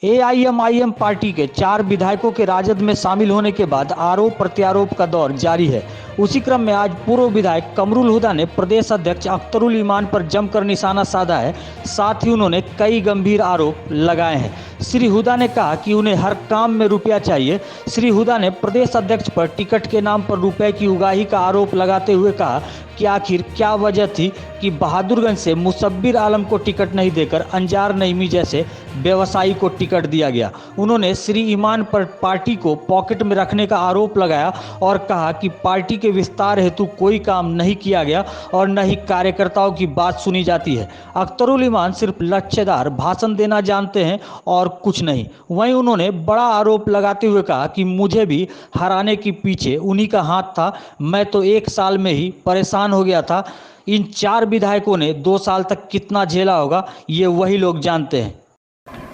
AIMIM party के 4 विधायकों के राजद में शामिल होने के बाद आरोप प्रत्यारोप का दौर जारी है। उसी क्रम में आज पूर्व विधायक कमरुल हुदा ने प्रदेश अध्यक्ष अख्तरुल ईमान पर जमकर निशाना साधा है। साथ ही उन्होंने कई गंभीर आरोप लगाए हैं। श्री हुदा ने कहा कि उन्हें हर काम में रुपया चाहिए। श्री हुदा ने प्रदेश अध्यक्ष पर टिकट के नाम पर रुपए की उगाही का आरोप लगाते हुए कहा कि आखिर क्या वजह थी कि बहादुरगंज से मुसब्बिर आलम को टिकट नहीं देकर अंजार नईमी जैसे व्यवसायी को टिकट दिया गया। उन्होंने श्री ईमान पर पार्टी को पॉकेट में रखने का आरोप लगाया और कहा कि पार्टी के विस्तार हेतु कोई काम नहीं किया गया और न ही कार्यकर्ताओं की बात सुनी जाती है। अख्तरुल ईमान सिर्फ लच्छेदार भाषण देना जानते हैं और कुछ नहीं। वहीं उन्होंने बड़ा आरोप लगाते हुए कहा कि मुझे भी हराने के पीछे उन्हीं का हाथ था। मैं तो 1 साल में ही परेशान हो गया था। इन 4 विधायकों ने 2 साल तक कितना झेला होगा ये वही लोग जानते हैं।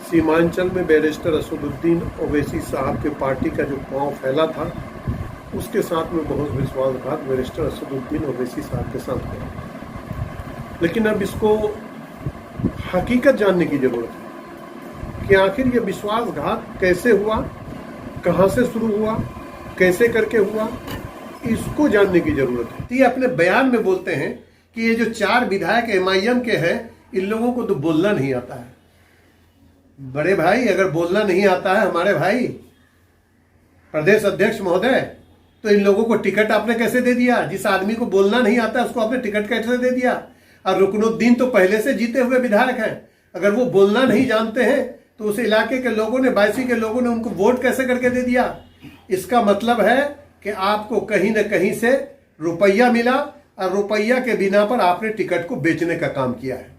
सीमांचल में बैरिस्टर असदुद्दीन ओवैसी साहब के पार्टी का जो पांव फैला था, उसके साथ में बहुत विश्वासघात बैरिस्टर असदुद्दीन ओवैसी साहब के साथ हुआ। लेकिन अब इसको हकीकत जानने की जरूरत है कि आखिर ये विश्वासघात कैसे हुआ, कहां से शुरू हुआ, कैसे करके हुआ, इसको जानने की जरूरत है। ये अपने बयान में बोलते हैं कि ये जो 4 विधायक एमआईएम के हैं, इन लोगों को तो बोलना नहीं आता है। बड़े भाई, अगर बोलना नहीं आता है हमारे भाई प्रदेश अध्यक्ष महोदय, तो इन लोगों को टिकट आपने कैसे दे दिया? जिस आदमी को बोलना नहीं आता उसको आपने टिकट कैसे दे दिया? और रुकनुद्दीन तो पहले से जीते हुए विधायक हैं। अगर वो बोलना नहीं जानते हैं तो उस इलाके के लोगों ने, बायसी के लोगों ने उनको वोट कैसे करके दे दिया? इसका मतलब है कि आपको कहीं न कहीं से रुपया मिला और रुपया के बिना पर आपने टिकट को बेचने का काम किया है।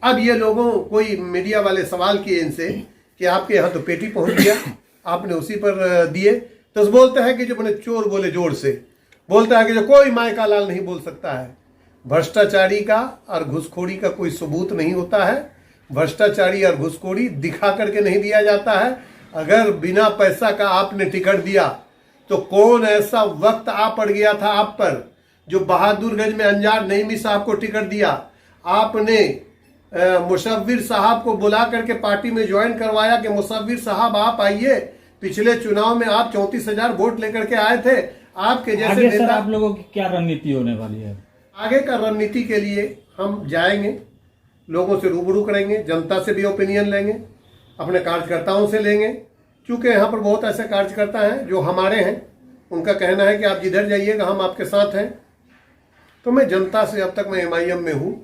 अब ये लोगों, कोई मीडिया वाले सवाल किए इनसे कि आपके यहाँ तो पेटी पहुंच गया, आपने उसी पर दिए, तो बोलते हैं कि जो मैंने चोर बोले जोर से, बोलता है कि जो कोई माय का लाल नहीं बोल सकता है। भ्रष्टाचारी का और घुसखोरी का कोई सबूत नहीं होता है। भ्रष्टाचारी और घुसखोरी दिखा करके नहीं दिया जाता है। अगर बिना पैसा का आपने टिकट दिया तो कौन ऐसा वक्त आ पड़ गया था आप पर जो बहादुरगंज में अंजार नईमी साहब को टिकट दिया? आपने मुसव्विर साहब को बुला करके पार्टी में ज्वाइन करवाया कि मुसव्विर साहब आप आइए। पिछले चुनाव में आप 34,000 वोट लेकर के आए थे। आपके जैसे आगे नेता, सर आप लोगों की क्या रणनीति होने वाली है? आगे का रणनीति के लिए हम जाएंगे, लोगों से रूबरू करेंगे, जनता से भी ओपिनियन लेंगे, अपने कार्यकर्ताओं से लेंगे। क्योंकि यहाँ पर बहुत ऐसे कार्यकर्ता हैं जो हमारे हैं, उनका कहना है कि आप जिधर जाइएगा हम आपके साथ हैं। तो मैं जनता से, अब तक मैं एमआईएम में हूँ,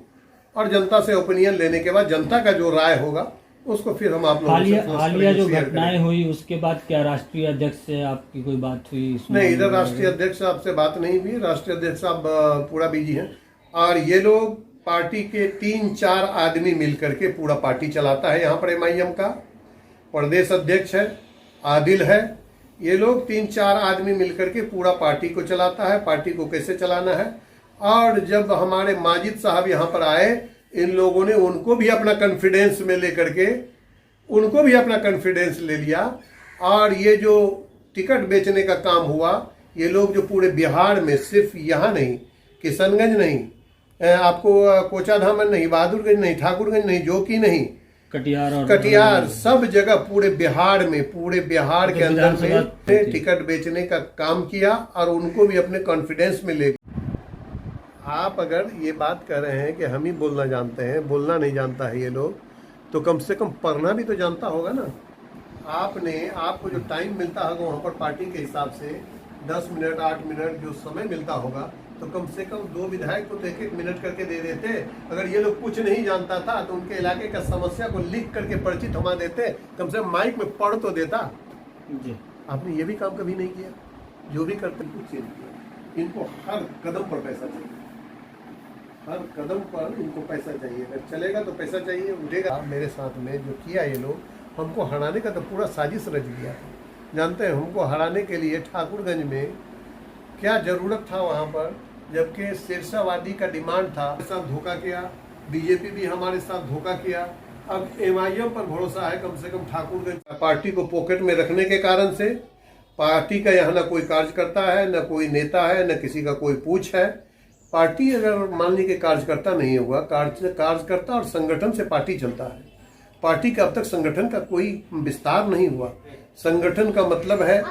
और जनता से ओपिनियन लेने के बाद जनता का जो राय होगा उसको फिर हम आप लोगों से हालिया जो घटनाएं हुई उसके बाद क्या राष्ट्रीय अध्यक्ष से आपकी कोई बात हुई? नहीं, इधर राष्ट्रीय अध्यक्ष साहब से बात नहीं हुई। राष्ट्रीय अध्यक्ष साहब पूरा बिजी हैं और ये लोग पार्टी के 3-4 आदमी मिलकर के पूरा पार्टी चलाता है। यहाँ पर एमआईएम का प्रदेश अध्यक्ष है, आदिल है, ये लोग 3-4 आदमी मिलकर के पूरा पार्टी को चलाता है। पार्टी को कैसे चलाना है, और जब हमारे माजिद साहब यहाँ पर आए, इन लोगों ने उनको भी अपना कॉन्फिडेंस में लेकर के, उनको भी अपना कॉन्फिडेंस ले लिया। और ये जो टिकट बेचने का काम हुआ, ये लोग जो पूरे बिहार में, सिर्फ यहाँ नहीं, किशनगंज नहीं, आपको कोचाधामन नहीं, बहादुरगंज नहीं, ठाकुरगंज नहीं, जोकी नहीं, कटिहार, सब जगह पूरे बिहार में, पूरे बिहार के अंदर में टिकट बेचने का काम किया और उनको भी अपने कॉन्फिडेंस में ले। आप अगर ये बात कर रहे हैं कि हम ही बोलना जानते हैं, बोलना नहीं जानता है ये लोग, तो कम से कम पढ़ना भी तो जानता होगा ना। आपको जो टाइम मिलता होगा वहाँ पर पार्टी के हिसाब से 10 मिनट 8 मिनट जो समय मिलता होगा, तो कम से कम 2 विधायक को तो 1-1 मिनट करके दे देते। अगर ये लोग कुछ नहीं जानता था तो उनके इलाके का समस्या को लिख करके पर्ची थमा देते, कम से कम माइक में पढ़ तो देता जी। आपने ये भी काम कभी नहीं किया। जो भी करते कुछ नहीं किया। इनको हर कदम पर पैसा चाहिए, हर कदम पर इनको पैसा चाहिए। अगर चलेगा तो पैसा चाहिए, उठेगा। मेरे साथ में जो किया ये लोग, हमको हराने का तो पूरा साजिश रच दिया। जानते हैं हमको हराने के लिए ठाकुरगंज में क्या जरूरत था वहाँ पर, जबकि सिरसावादी का डिमांड था। साथ धोखा किया, बीजेपी भी हमारे साथ धोखा किया। अब एमआईएम पर भरोसा है कम से कम ठाकुरगंज। पार्टी को पॉकेट में रखने के कारण से पार्टी का यहाँ न कोई कार्यकर्ता है, न कोई नेता है, न किसी का कोई पूछ है। पार्टी अगर मान लीजिए कार्यकर्ता नहीं होगा, कार्यकर्ता और संगठन से पार्टी चलता है। पार्टी का अब तक संगठन का कोई विस्तार नहीं हुआ। संगठन का मतलब है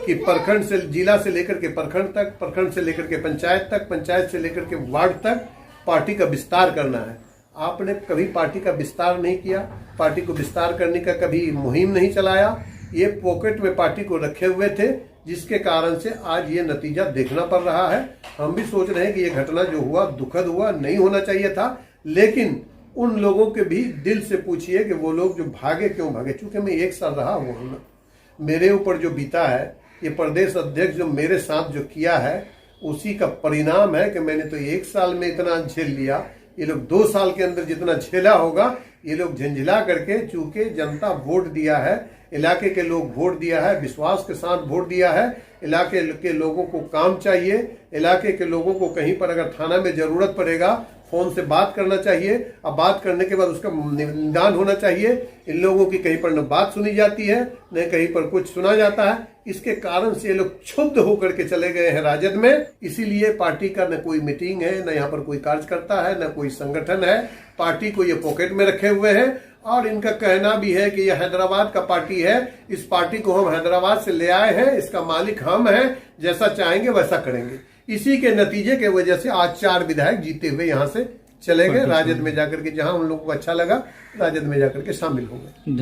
कि प्रखंड से, जिला से लेकर के प्रखंड तक, प्रखंड से लेकर के पंचायत तक, पंचायत से लेकर के वार्ड तक पार्टी का विस्तार करना है। आपने कभी पार्टी का विस्तार नहीं किया, पार्टी को विस्तार करने का कभी मुहिम नहीं चलाया। ये पॉकेट में पार्टी को रखे हुए थे, जिसके कारण से आज ये नतीजा देखना पड़ रहा है। हम भी सोच रहे हैं कि ये घटना जो हुआ दुखद हुआ, नहीं होना चाहिए था। लेकिन उन लोगों के भी दिल से पूछिए कि वो लोग जो भागे क्यों भागे। चूंकि मैं 1 साल रहा हुआ हूँ ना, मेरे ऊपर जो बीता है, ये प्रदेश अध्यक्ष जो मेरे साथ जो किया है, उसी का परिणाम है कि मैंने तो 1 साल में इतना झेल लिया। ये लोग 2 साल के अंदर जितना झेला होगा, ये लोग झंझला करके, चूंकि जनता वोट दिया है, इलाके के लोग वोट दिया है, विश्वास के साथ वोट दिया है। इलाके के लोगों को काम चाहिए, इलाके के लोगों को कहीं पर अगर थाना में जरूरत पड़ेगा फोन से बात करना चाहिए, अब बात करने के बाद उसका निदान होना चाहिए। इन लोगों की कहीं पर न बात सुनी जाती है, न कहीं पर कुछ सुना जाता है। इसके कारण से ये लोग क्षुब्ध होकर के चले गए हैं राजद में। इसीलिए पार्टी का न कोई मीटिंग है, न यहाँ पर कोई कार्यकर्ता है, न कोई संगठन है। पार्टी को ये पॉकेट में रखे हुए हैं और इनका कहना भी है कि यह हैदराबाद का पार्टी है, इस पार्टी को हम हैदराबाद से ले आए हैं, इसका मालिक हम हैं, जैसा चाहेंगे वैसा करेंगे। इसी के नतीजे के वजह से आज 4 विधायक जीते हुए यहाँ से चले गए राजद में जाकर के, जहां उन लोगों को अच्छा लगा राजद में जाकर के शामिल हो गए।